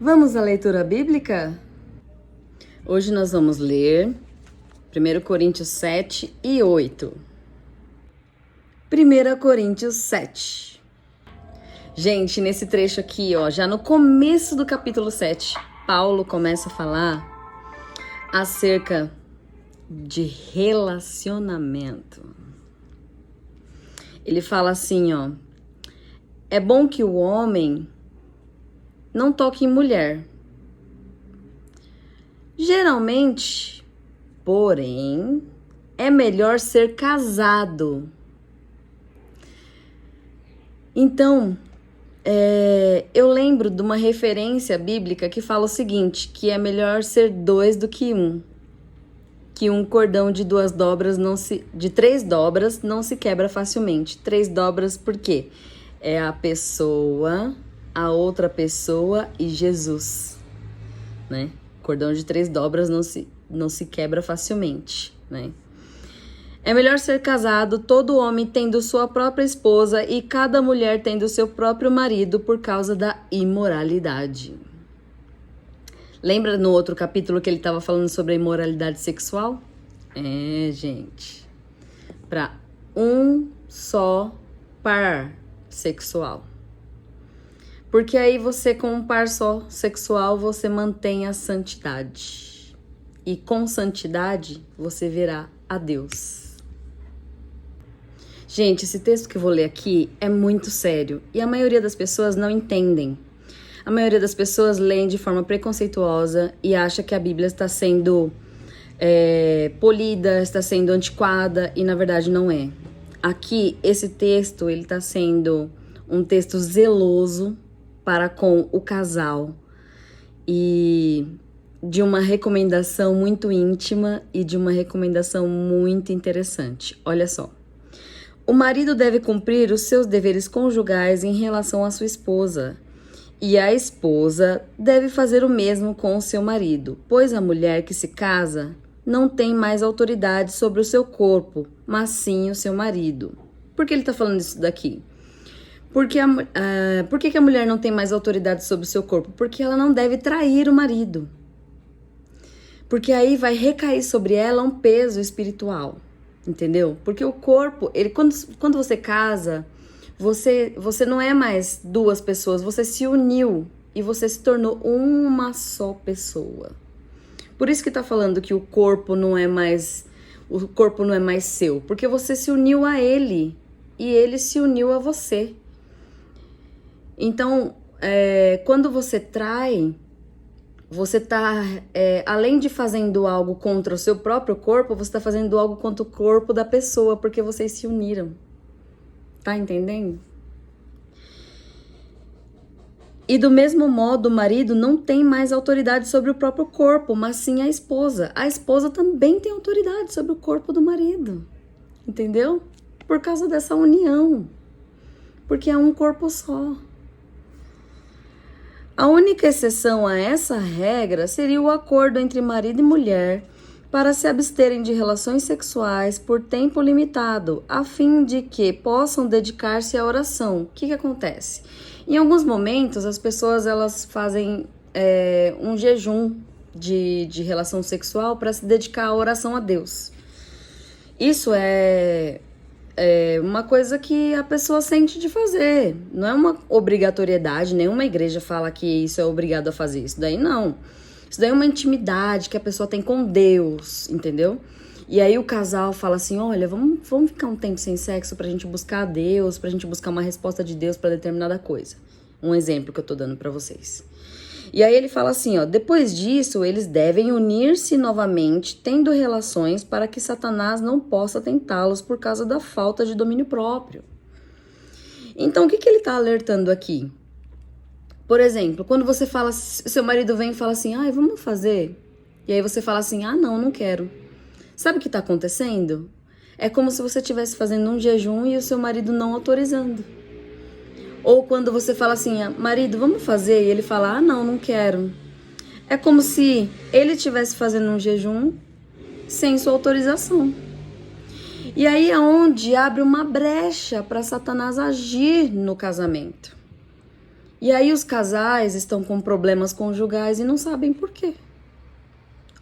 Vamos à leitura bíblica? Hoje nós vamos ler 1 Coríntios 7 e 8. 1 Coríntios 7. Gente, nesse trecho aqui, já no começo do capítulo 7, Paulo começa a falar acerca de relacionamento. Ele fala assim, é bom que o homem não toque em mulher. Geralmente, porém, é melhor ser casado. Então, eu lembro de uma referência bíblica que fala o seguinte, que é melhor ser dois do que um. Que um cordão de de 3 dobras não se quebra facilmente. 3 dobras por quê? É a pessoa, a outra pessoa e Jesus, né? Cordão de 3 dobras não se quebra facilmente, né? É melhor ser casado, todo homem tendo sua própria esposa e cada mulher tendo seu próprio marido por causa da imoralidade. Lembra no outro capítulo que ele estava falando sobre a imoralidade sexual? Gente. Para um só par sexual. Porque aí você, com um par só sexual, você mantém a santidade. E com santidade, você verá a Deus. Gente, esse texto que eu vou ler aqui é muito sério. E a maioria das pessoas não entendem. A maioria das pessoas leem de forma preconceituosa e acha que a Bíblia está sendo polida, está sendo antiquada, e na verdade não é. Aqui, esse texto, ele está sendo um texto zeloso para com o casal e de uma recomendação muito íntima e de uma recomendação muito interessante. Olha só. O marido deve cumprir os seus deveres conjugais em relação à sua esposa. E a esposa deve fazer o mesmo com o seu marido, pois a mulher que se casa não tem mais autoridade sobre o seu corpo, mas sim o seu marido. Por que ele está falando isso daqui? Por que a mulher não tem mais autoridade sobre o seu corpo? Porque ela não deve trair o marido. Porque aí vai recair sobre ela um peso espiritual, entendeu? Porque o corpo, quando você casa... Você não é mais 2 pessoas, você se uniu e você se tornou uma só pessoa. Por isso que tá falando que o corpo não é mais seu, porque você se uniu a ele e ele se uniu a você. Então, quando você trai, você tá, além de fazendo algo contra o seu próprio corpo, você tá fazendo algo contra o corpo da pessoa, porque vocês se uniram. Tá entendendo? E do mesmo modo, o marido não tem mais autoridade sobre o próprio corpo, mas sim a esposa. A esposa também tem autoridade sobre o corpo do marido. Entendeu? Por causa dessa união. Porque é um corpo só. A única exceção a essa regra seria o acordo entre marido e mulher para se absterem de relações sexuais por tempo limitado, a fim de que possam dedicar-se à oração. O que acontece? Em alguns momentos, as pessoas elas fazem um jejum de relação sexual para se dedicar à oração a Deus. Isso é uma coisa que a pessoa sente de fazer. Não é uma obrigatoriedade, nenhuma igreja fala que isso é obrigado a fazer. Isso daí não. Isso daí é uma intimidade que a pessoa tem com Deus, entendeu? E aí o casal fala assim, olha, vamos ficar um tempo sem sexo pra gente buscar a Deus, pra gente buscar uma resposta de Deus pra determinada coisa. Um exemplo que eu tô dando pra vocês. E aí ele fala assim, depois disso, eles devem unir-se novamente, tendo relações para que Satanás não possa tentá-los por causa da falta de domínio próprio. Então, o que ele tá alertando aqui? Por exemplo, quando você fala, seu marido vem e fala assim, vamos fazer? E aí você fala assim, não quero. Sabe o que está acontecendo? É como se você estivesse fazendo um jejum e o seu marido não autorizando. Ou quando você fala assim, marido, vamos fazer? E ele fala, não quero. É como se ele estivesse fazendo um jejum sem sua autorização. E aí é onde abre uma brecha para Satanás agir no casamento. E aí os casais estão com problemas conjugais e não sabem por quê.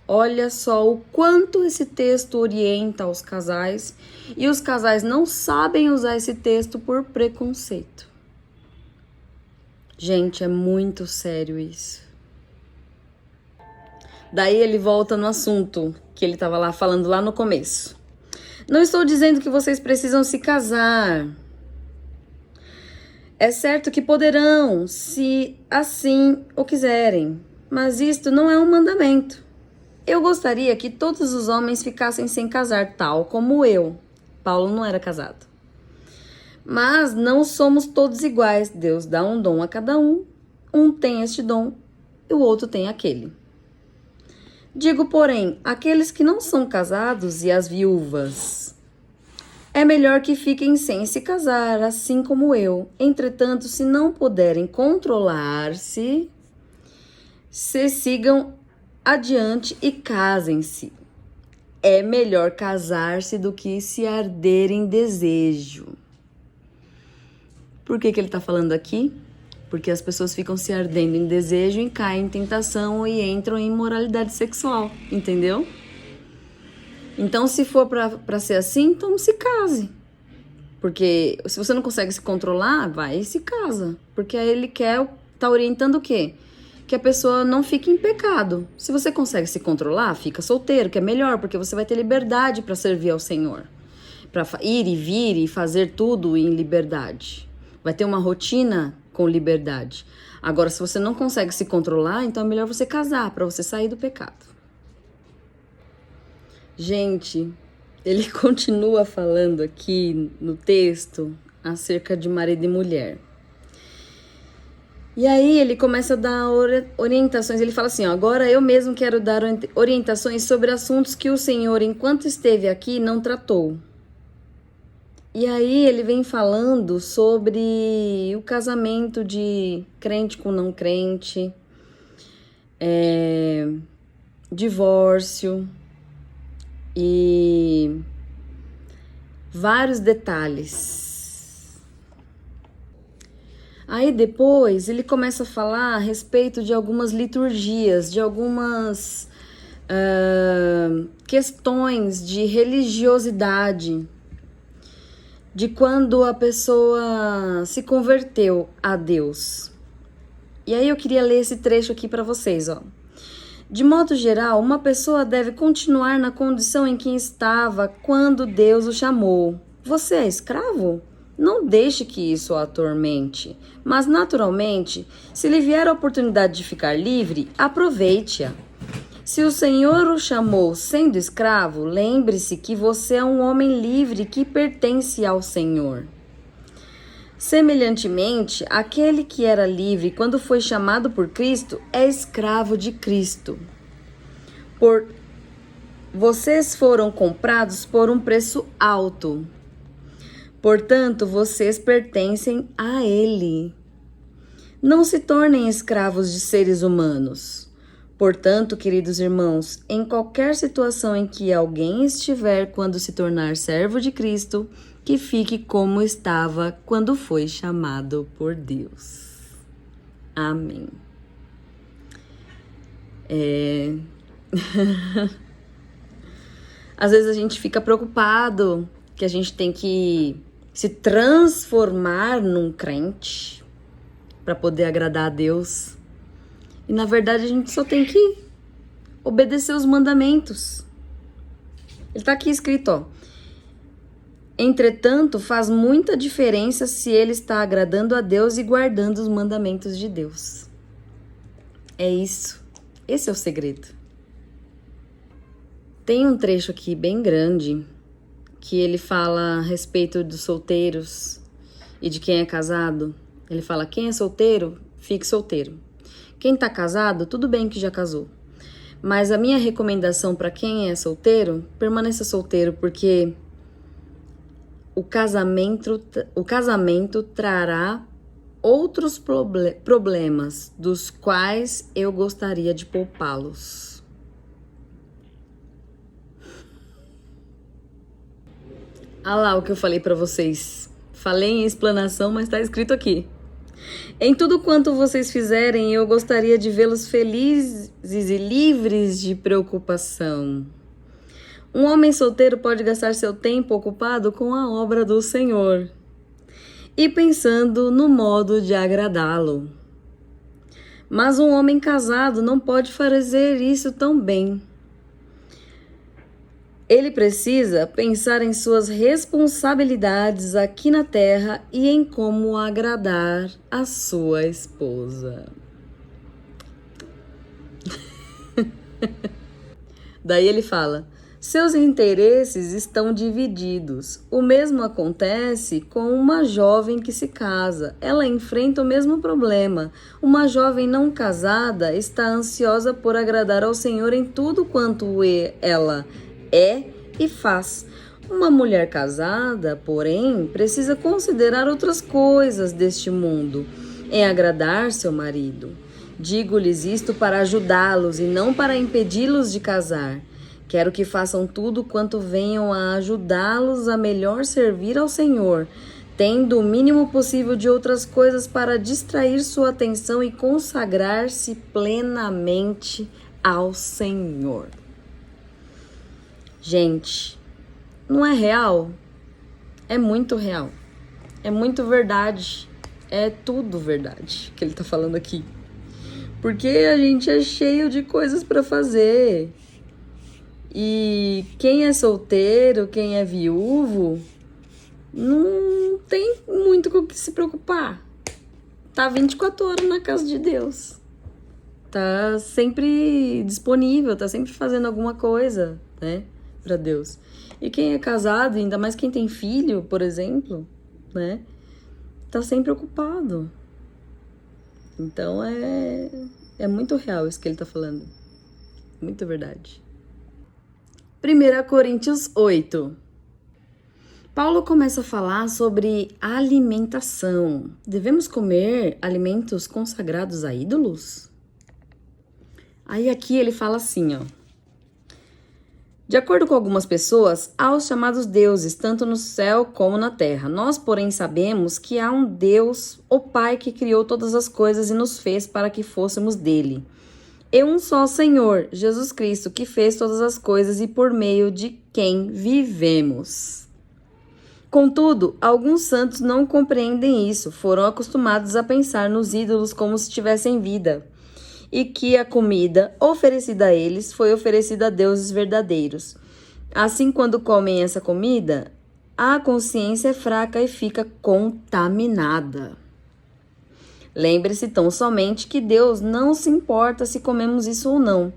Olha só o quanto esse texto orienta os casais e os casais não sabem usar esse texto por preconceito. Gente, é muito sério isso. Daí ele volta no assunto que ele estava lá falando lá no começo. Não estou dizendo que vocês precisam se casar. É certo que poderão, se assim o quiserem, mas isto não é um mandamento. Eu gostaria que todos os homens ficassem sem casar, tal como eu. Paulo não era casado. Mas não somos todos iguais. Deus dá um dom a cada um. Um tem este dom e o outro tem aquele. Digo, porém, aqueles que não são casados e as viúvas, é melhor que fiquem sem se casar, assim como eu. Entretanto, se não puderem controlar-se, se sigam adiante e casem-se. É melhor casar-se do que se arder em desejo. Por que ele está falando aqui? Porque as pessoas ficam se ardendo em desejo e caem em tentação e entram em imoralidade sexual, entendeu? Então, se for para ser assim, então se case. Porque se você não consegue se controlar, vai e se casa. Porque aí ele tá orientando o quê? Que a pessoa não fique em pecado. Se você consegue se controlar, fica solteiro, que é melhor, porque você vai ter liberdade para servir ao Senhor. Para ir e vir e fazer tudo em liberdade. Vai ter uma rotina com liberdade. Agora, se você não consegue se controlar, então é melhor você casar, para você sair do pecado. Gente, ele continua falando aqui no texto acerca de marido e mulher. E aí ele começa a dar orientações, ele fala assim, ó, agora eu mesmo quero dar orientações sobre assuntos que o Senhor, enquanto esteve aqui, não tratou. E aí ele vem falando sobre o casamento de crente com não crente, divórcio e vários detalhes. Aí depois ele começa a falar a respeito de algumas liturgias, de algumas questões de religiosidade, de quando a pessoa se converteu a Deus. E aí eu queria ler esse trecho aqui para vocês, ó. De modo geral, uma pessoa deve continuar na condição em que estava quando Deus o chamou. Você é escravo? Não deixe que isso o atormente, mas naturalmente, se lhe vier a oportunidade de ficar livre, aproveite-a. Se o Senhor o chamou sendo escravo, lembre-se que você é um homem livre que pertence ao Senhor. Semelhantemente, aquele que era livre quando foi chamado por Cristo é escravo de Cristo. Vocês foram comprados por um preço alto. Portanto, vocês pertencem a Ele. Não se tornem escravos de seres humanos. Portanto, queridos irmãos, em qualquer situação em que alguém estiver quando se tornar servo de Cristo, que fique como estava quando foi chamado por Deus. Amém. Às vezes a gente fica preocupado que a gente tem que se transformar num crente para poder agradar a Deus. E na verdade a gente só tem que obedecer os mandamentos. Ele está aqui escrito, ó. Entretanto, faz muita diferença se ele está agradando a Deus e guardando os mandamentos de Deus. É isso. Esse é o segredo. Tem um trecho aqui bem grande que ele fala a respeito dos solteiros e de quem é casado. Ele fala, quem é solteiro, fique solteiro. Quem tá casado, tudo bem que já casou. Mas a minha recomendação para quem é solteiro, permaneça solteiro, porque o casamento trará outros problemas, dos quais eu gostaria de poupá-los. Ah lá o que eu falei para vocês. Falei em explanação, mas tá escrito aqui. Em tudo quanto vocês fizerem, eu gostaria de vê-los felizes e livres de preocupação. Um homem solteiro pode gastar seu tempo ocupado com a obra do Senhor e pensando no modo de agradá-lo. Mas um homem casado não pode fazer isso tão bem. Ele precisa pensar em suas responsabilidades aqui na terra e em como agradar a sua esposa. Daí ele fala: seus interesses estão divididos. O mesmo acontece com uma jovem que se casa. Ela enfrenta o mesmo problema. Uma jovem não casada está ansiosa por agradar ao Senhor em tudo quanto ela é e faz. Uma mulher casada, porém, precisa considerar outras coisas deste mundo em agradar seu marido. Digo-lhes isto para ajudá-los e não para impedi-los de casar. Quero que façam tudo quanto venham a ajudá-los a melhor servir ao Senhor, tendo o mínimo possível de outras coisas para distrair sua atenção e consagrar-se plenamente ao Senhor. Gente, não é real? É muito real. É muito verdade. É tudo verdade que ele tá falando aqui. Porque a gente é cheio de coisas para fazer. E quem é solteiro, quem é viúvo, não tem muito com o que se preocupar. Tá 24 horas na casa de Deus. Tá sempre disponível, tá sempre fazendo alguma coisa, né, pra Deus. E quem é casado, ainda mais quem tem filho, por exemplo, né, tá sempre ocupado. Então é muito real isso que ele tá falando. Muito verdade. 1 Coríntios 8. Paulo começa a falar sobre alimentação. Devemos comer alimentos consagrados a ídolos? Aí aqui ele fala assim, ó. De acordo com algumas pessoas, há os chamados deuses, tanto no céu como na terra. Nós, porém, sabemos que há um Deus, o Pai, que criou todas as coisas e nos fez para que fôssemos dele. E um só Senhor, Jesus Cristo, que fez todas as coisas e por meio de quem vivemos. Contudo, alguns santos não compreendem isso, foram acostumados a pensar nos ídolos como se tivessem vida, e que a comida oferecida a eles foi oferecida a deuses verdadeiros. Assim, quando comem essa comida, a consciência é fraca e fica contaminada. Lembre-se tão somente que Deus não se importa se comemos isso ou não.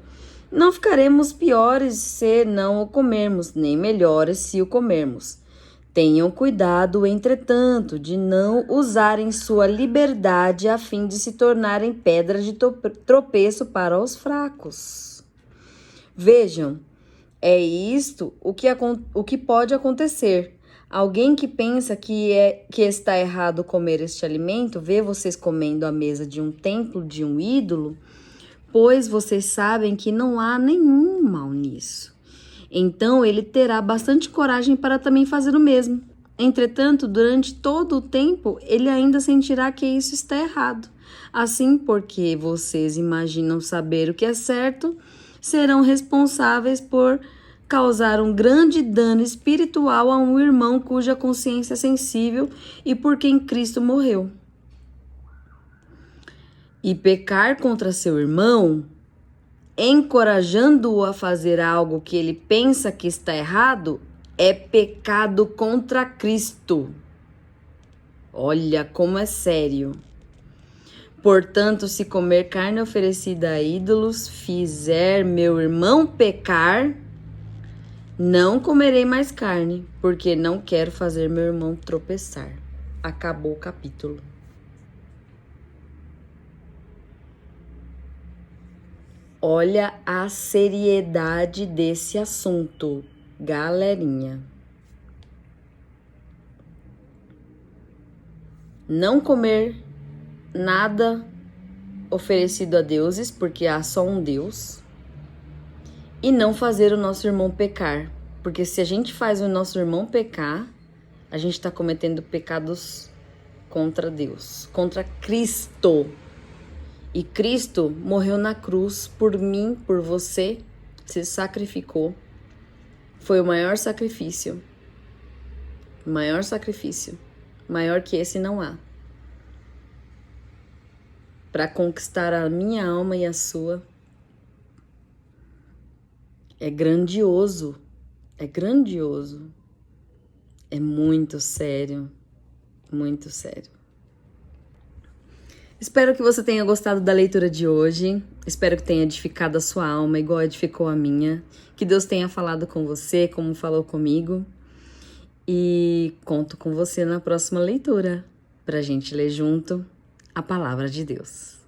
Não ficaremos piores se não o comermos, nem melhores se o comermos. Tenham cuidado, entretanto, de não usarem sua liberdade a fim de se tornarem pedra de tropeço para os fracos. Vejam, é isto o que pode acontecer. Alguém que pensa que está errado comer este alimento, vê vocês comendo à mesa de um templo, de um ídolo, pois vocês sabem que não há nenhum mal nisso. Então ele terá bastante coragem para também fazer o mesmo. Entretanto, durante todo o tempo, ele ainda sentirá que isso está errado. Assim, porque vocês imaginam saber o que é certo, serão responsáveis por causar um grande dano espiritual a um irmão cuja consciência é sensível e por quem Cristo morreu. E pecar contra seu irmão, encorajando-o a fazer algo que ele pensa que está errado, é pecado contra Cristo. Olha como é sério. Portanto, se comer carne oferecida a ídolos fizer meu irmão pecar, não comerei mais carne, porque não quero fazer meu irmão tropeçar. Acabou o capítulo. Olha a seriedade desse assunto, galerinha. Não comer nada oferecido a deuses, porque há só um Deus. E não fazer o nosso irmão pecar, porque se a gente faz o nosso irmão pecar, a gente está cometendo pecados contra Deus, contra Cristo. E Cristo morreu na cruz por mim, por você, se sacrificou. Foi o maior sacrifício. Maior sacrifício. Maior que esse não há. Para conquistar a minha alma e a sua. É grandioso. É grandioso. É muito sério. Muito sério. Espero que você tenha gostado da leitura de hoje. Espero que tenha edificado a sua alma, igual edificou a minha. Que Deus tenha falado com você, como falou comigo. E conto com você na próxima leitura, pra gente ler junto a palavra de Deus.